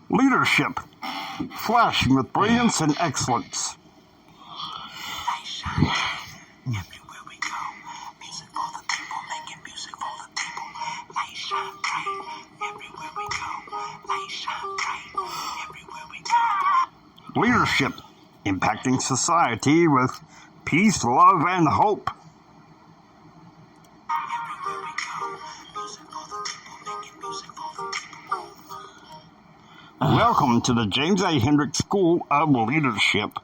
Leadership, flashing with brilliance and excellence. Light shine bright everywhere we go. Music for the people, making music for the people. Light shine bright everywhere we go. Light shine bright everywhere we go. Leadership, impacting society with peace, love, and hope. Everywhere we go. Music for the people, making music for the people. Welcome to the James A. Hendricks School of Leadership.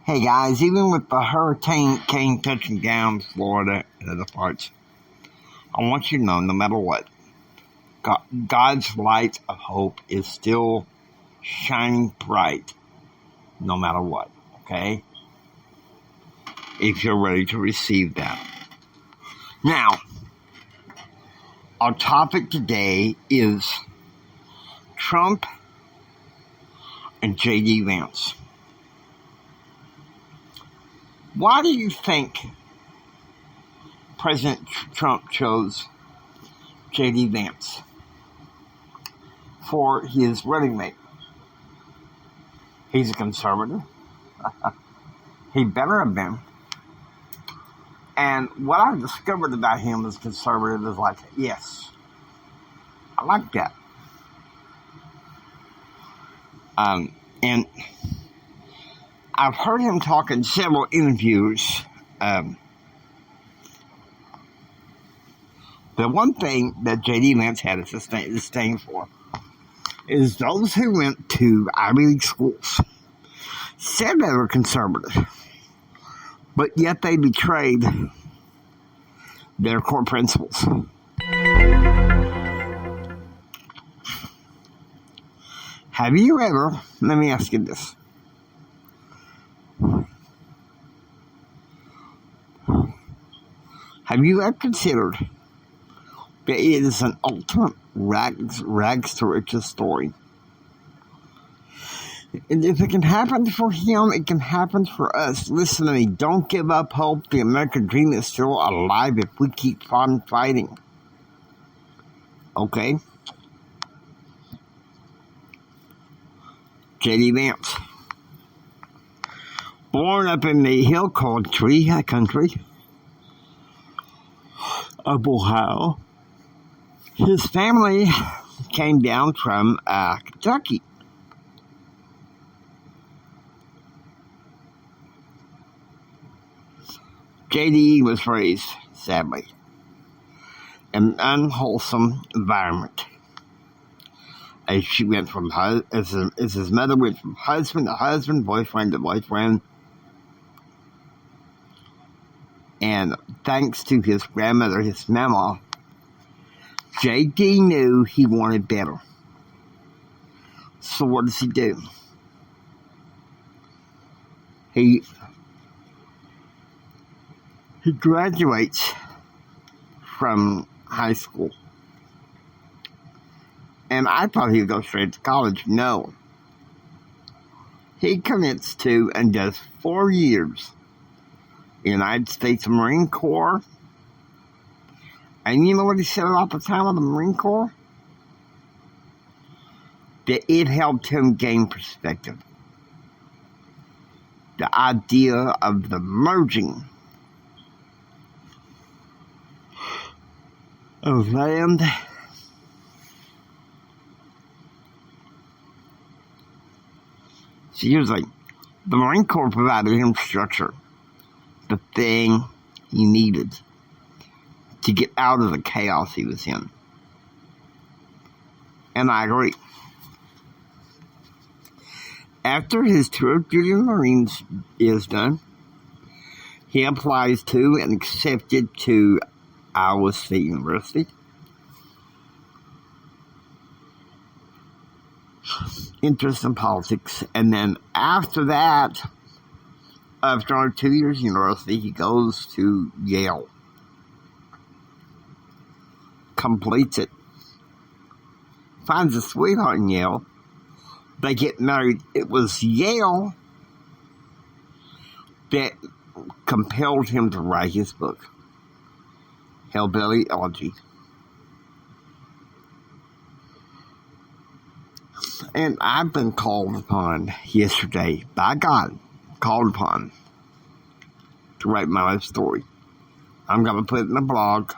Hey guys, even with the hurricane touching down Florida and other parts, I want you to know, no matter what, God's light of hope is still shining bright, no matter what, okay? If you're ready to receive that. Now, our topic today is Trump and JD Vance. Why do you think President Trump chose JD Vance for his running mate? He's a conservative. He better have been. And what I've discovered about him as conservative is like, yes, I like that. And I've heard him talk in several interviews. The one thing that JD Vance had a disdain for is those who went to Ivy League schools said they were conservative, but yet they betrayed their core principles. Have you ever, let me ask you this. Have you ever considered that it is an ultimate rags to riches story? And if it can happen for him, it can happen for us. Listen to me. Don't give up hope. The American dream is still alive if we keep on fighting. Okay? JD Vance. Born up in the hill country of Ohio. His family came down from Kentucky. JD was raised, sadly, in an unwholesome environment. As she went from as his mother went from husband to husband, boyfriend to boyfriend, and thanks to his grandmother, his mama, JD knew he wanted better. So what does he do? He graduates from high school. And I thought he'd go straight to college. No. He commits to and does 4 years in the United States Marine Corps. And you know what he said about the time of the Marine Corps? That it helped him gain perspective. The idea of the merging of land seriously, the Marine Corps provided him structure, the thing he needed to get out of the chaos he was in. And I agree. After his tour of duty in the Marines is done, he applies to and accepted to Iowa State University. Interest in politics. And then after that, after 2 years university, he goes to Yale. Completes it. Finds a sweetheart in Yale. They get married. It was Yale that compelled him to write his book, Hillbilly Elegy. And I've been called upon yesterday by God, called upon to write my life story. I'm going to put it in a blog.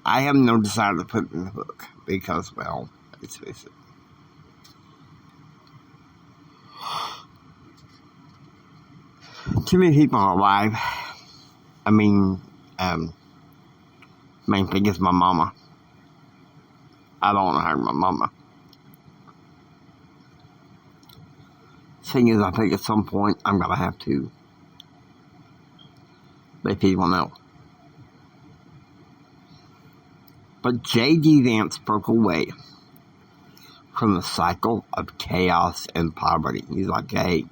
I have no desire to put it in the book because, well, let's face it. Too many people are alive. I mean, main thing is my mama. I don't want to hurt my mama. Thing is, I think at some point I'm going to have to let people know. But JD Vance broke away from the cycle of chaos and poverty. He's like, hey,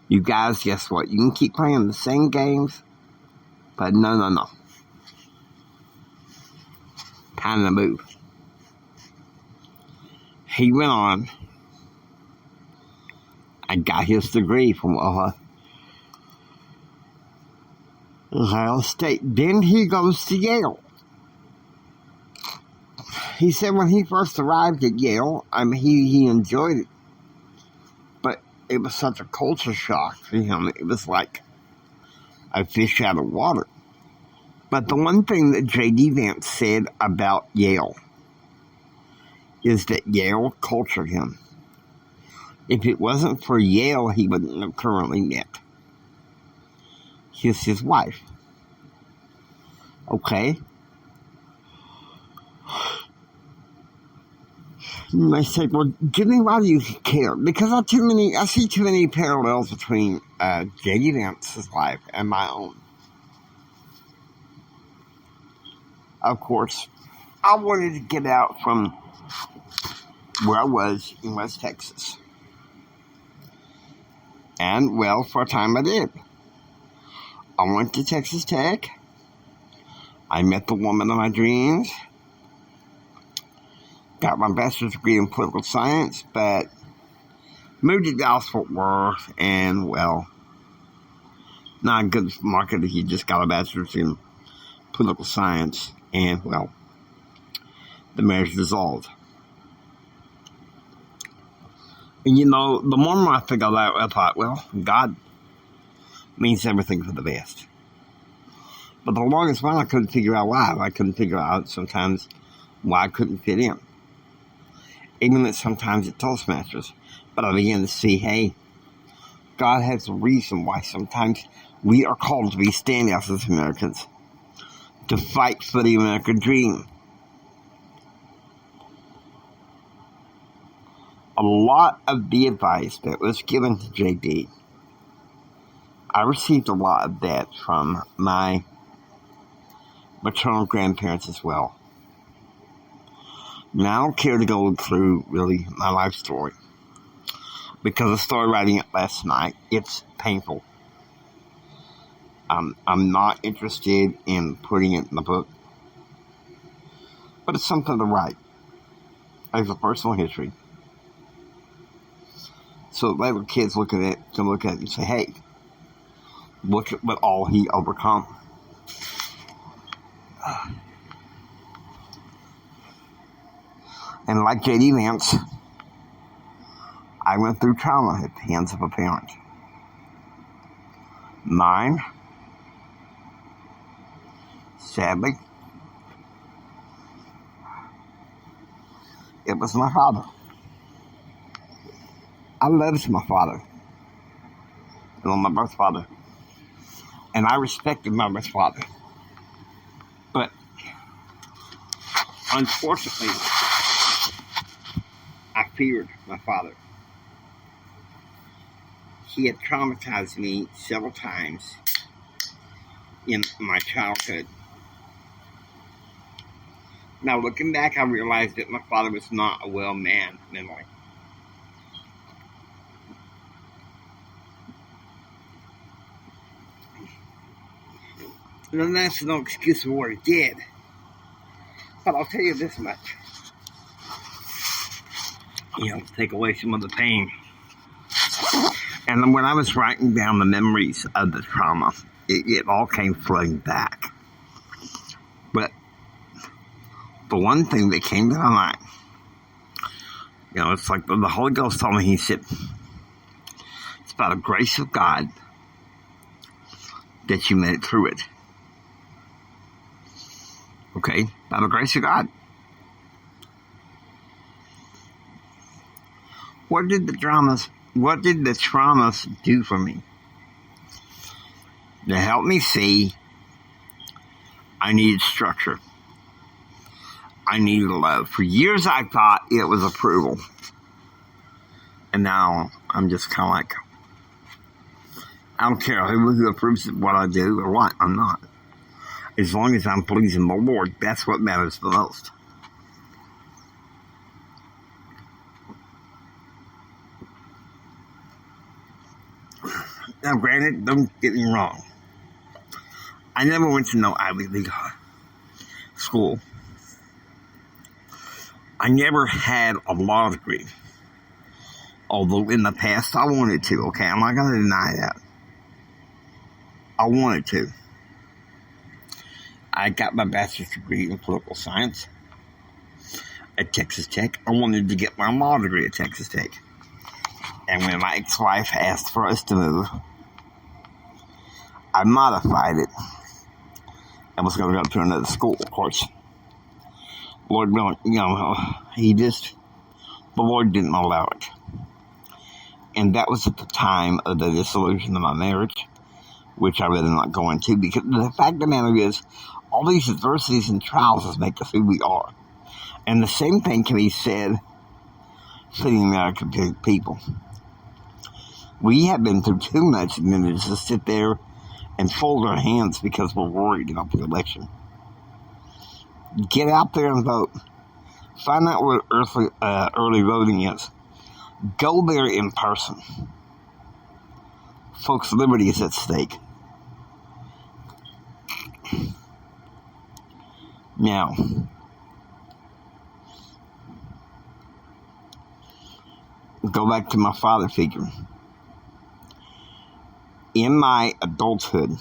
you guys, guess what? You can keep playing the same games, but no. Time to move. He went on and got his degree from Ohio State. Then he goes to Yale. He said when he first arrived at Yale, he enjoyed it. But it was such a culture shock for him. It was like a fish out of water. But the one thing that JD Vance said about Yale is that Yale cultured him. If it wasn't for Yale, he wouldn't have currently met his wife. Okay? You may say, well, Jimmy, why do you care? Because I see too many parallels between JD Vance's life and my own. Of course, I wanted to get out from where I was in West Texas. And, well, for a time I did. I went to Texas Tech. I met the woman of my dreams. Got my bachelor's degree in political science, but moved to Dallas-Fort Worth, and, well, not a good market if you just got a bachelor's in political science, and, well, the marriage dissolved. And, the more I figured out, I thought, well, God means everything for the best. But the longest while, I couldn't figure out why. I couldn't figure out sometimes why I couldn't fit in. Even sometimes at Toastmasters. But I began to see, hey, God has a reason why sometimes we are called to be standouts as Americans. To fight for the American dream. A lot of the advice that was given to JD, I received a lot of that from my maternal grandparents as well. Now I don't care to go through, really, my life story. Because I started writing it last night. It's painful. I'm not interested in putting it in the book. But it's something to write. As a personal history. So later kids can look at it and say, hey, look at what all he overcome. And like JD Vance, I went through trauma at the hands of a parent. Mine, sadly, it was my father. I loved my father. Well, my birth father. And I respected my birth father. But, unfortunately, I feared my father. He had traumatized me several times in my childhood. Now, looking back, I realized that my father was not a well man mentally. And that's no excuse for what he did. But I'll tell you this much. Take away some of the pain. And when I was writing down the memories of the trauma, it all came flooding back. But the one thing that came to my mind You know, it's like the Holy Ghost told me, he said, it's by the grace of God that you made it through it. Okay? By the grace of God. What did the traumas do for me? To help me see I needed structure. I needed love. For years I thought it was approval. And now I'm just kind of like, I don't care who approves of what I do or what. I'm not. As long as I'm pleasing the Lord, that's what matters the most. Now, granted, don't get me wrong. I never went to no Ivy League school. I never had a law degree. Although in the past I wanted to, okay? I'm not going to deny that. I wanted to. I got my bachelor's degree in political science at Texas Tech. I wanted to get my law degree at Texas Tech. And when my ex-wife asked for us to move, I modified it. I was going to go to another school, of course. Lord, the Lord didn't allow it. And that was at the time of the dissolution of my marriage, which I rather not go into, because the fact of the matter is, all these adversities and trials make us who we are. And the same thing can be said for the American people. We have been through too much and then just sit there and fold our hands because we're worried about the election. Get out there and vote. Find out what early voting is. Go there in person. Folks' liberty is at stake. Now, go back to my father figure. In my adulthood,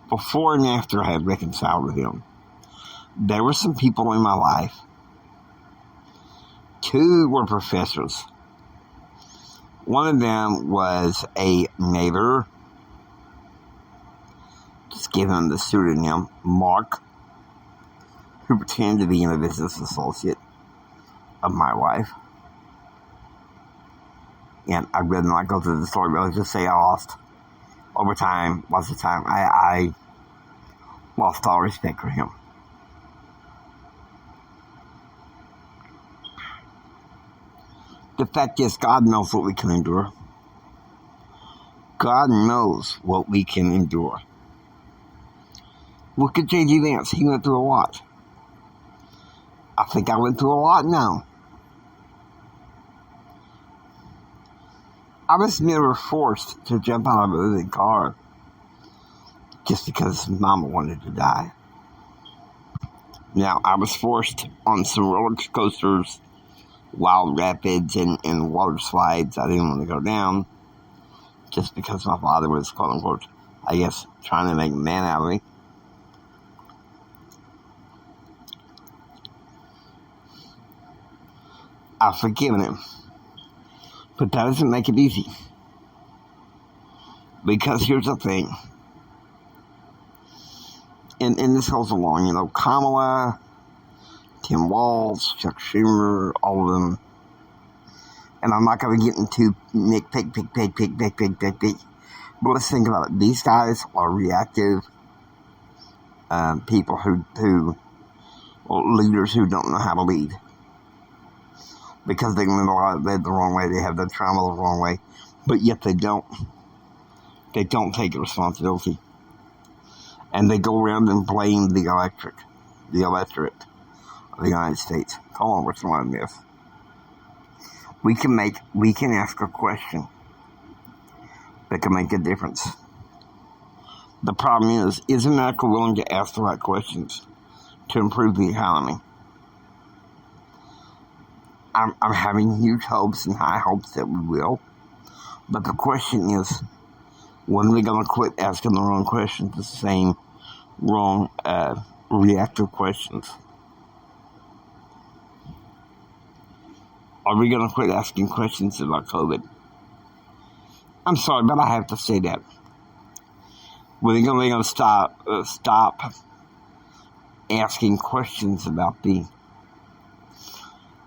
before and after I had reconciled with him, there were some people in my life. 2 were professors. One of them was a neighbor. Just give him the pseudonym, Mark, who pretended to be a business associate of my wife. And I'd rather not go through the story, but let's just say I lost, over time, lots of time, I lost all respect for him. The fact is, God knows what we can endure. God knows what we can endure. Look at JD Vance. He went through a lot. I think I went through a lot now. I was never forced to jump out of a moving car just because Mama wanted to die. Now, I was forced on some roller coasters, wild rapids, and water slides I didn't want to go down just because my father was, quote unquote, I guess, trying to make a man out of me. I've forgiven him. But that doesn't make it easy. Because here's the thing. And this goes along, Kamala, Tim Walz, Chuck Schumer, all of them. And I'm not going to get into pick. But let's think about it. These guys are reactive people leaders who don't know how to lead. Because they led the wrong way, they have the trauma the wrong way, but yet they don't take responsibility. And they go around and blame the electorate of the United States. Come on, what's wrong with this? We can ask a question that can make a difference. The problem is America willing to ask the right questions to improve the economy? I'm having huge hopes and high hopes that we will. But the question is, when are we going to quit asking the wrong questions, the same wrong reactive questions? Are we going to quit asking questions about COVID? I'm sorry, but I have to say that. We're going to stop asking questions about the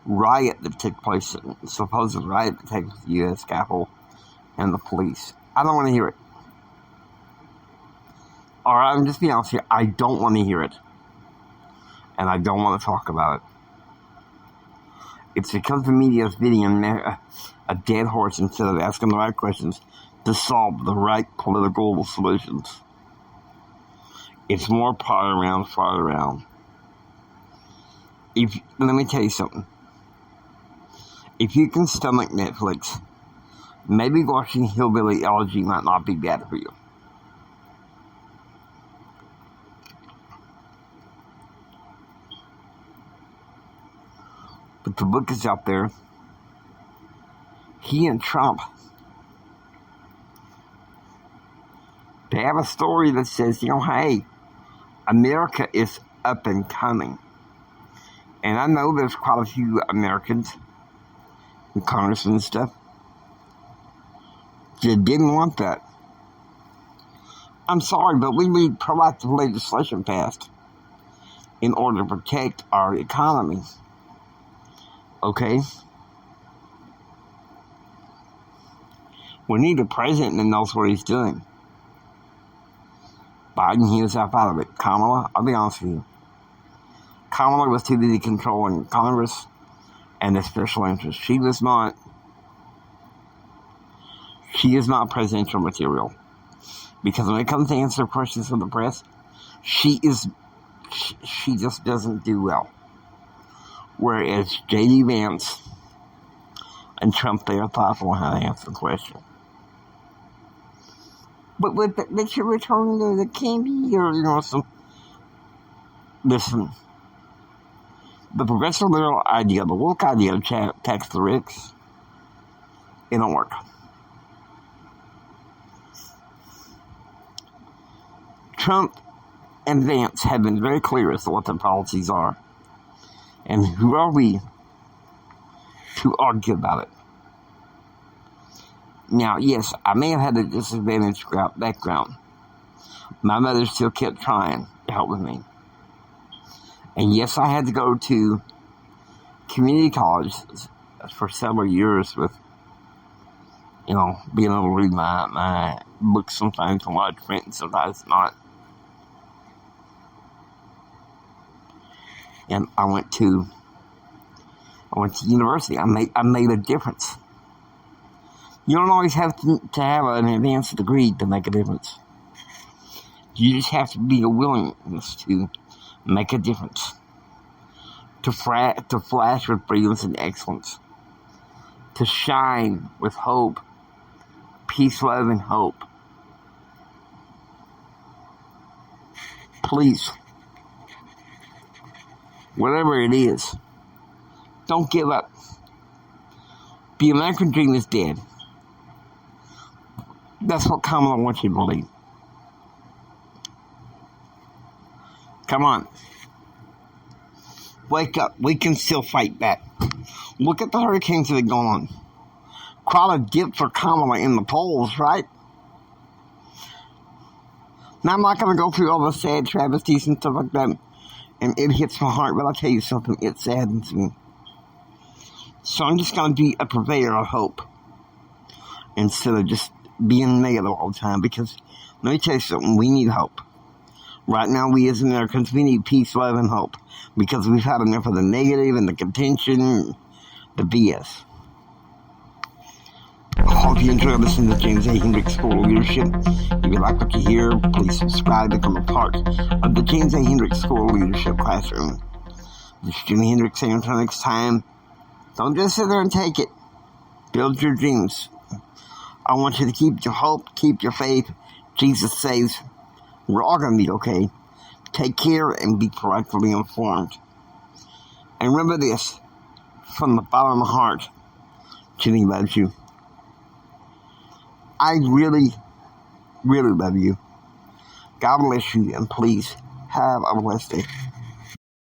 riot that took place, supposed riot that took place at the U.S. Capitol and the police. I don't want to hear it. All right, I'm just being honest here. I don't want to hear it. And I don't want to talk about it. It's because the media is beating a dead horse instead of asking the right questions to solve the right political solutions. It's more far around. Let me tell you something. If you can stomach Netflix, maybe watching Hillbilly Elegy might not be bad for you. But the book is out there. He and Trump, they have a story that says, hey, America is up and coming. And I know there's quite a few Americans in Congress and stuff that didn't want that. I'm sorry, but we need proactive legislation passed in order to protect our economy. Okay? We need a president that knows what he's doing. Biden, he was out of it. Kamala, I'll be honest with you. Kamala was too busy controlling Congress and the special interests. She is not presidential material. Because when it comes to answer questions from the press, she just doesn't do well. Whereas JD Vance and Trump, they are thoughtful on how to answer the question. But you're returning to the candy or, some... Listen. The progressive liberal idea, the woke idea of tax the rich, it don't work. Trump and Vance have been very clear as to what their policies are. And who are we to argue about it? Now, yes, I may have had a disadvantaged background. My mother still kept trying to help with me. And yes, I had to go to community college for several years with, being able to read my books sometimes and watch print and sometimes not. And I went to university. I made a difference. You don't always have to have an advanced degree to make a difference. You just have to be a willingness to make a difference. To flash with brilliance and excellence. To shine with hope. Peace, love, and hope. Please. Whatever it is, don't give up. The American dream is dead. That's what Kamala wants you to believe. Come on. Wake up. We can still fight back. Look at the hurricanes that are going on. Quite a dip for Kamala in the polls, right? Now, I'm not going to go through all the sad travesties and stuff like that. And it hits my heart, but I'll tell you something, it saddens me. So I'm just going to be a purveyor of hope instead of just being negative all the time. Because let me tell you something, we need hope. Right now, we as Americans, we need peace, love, and hope. Because we've had enough of the negative and the contention, the BS. I hope you enjoy listening to James A. Hendricks School of Leadership. If you like what you hear, please subscribe and become a part of the James A. Hendricks School of Leadership classroom. This is Jimmy Hendricks saying until next time, don't just sit there and take it. Build your dreams. I want you to keep your hope, keep your faith. Jesus saves. We're all going to be okay. Take care and be proactively informed. And remember this, from the bottom of my heart, Jimmy loves you. I really, really love you. God bless you, and please have a blessed day.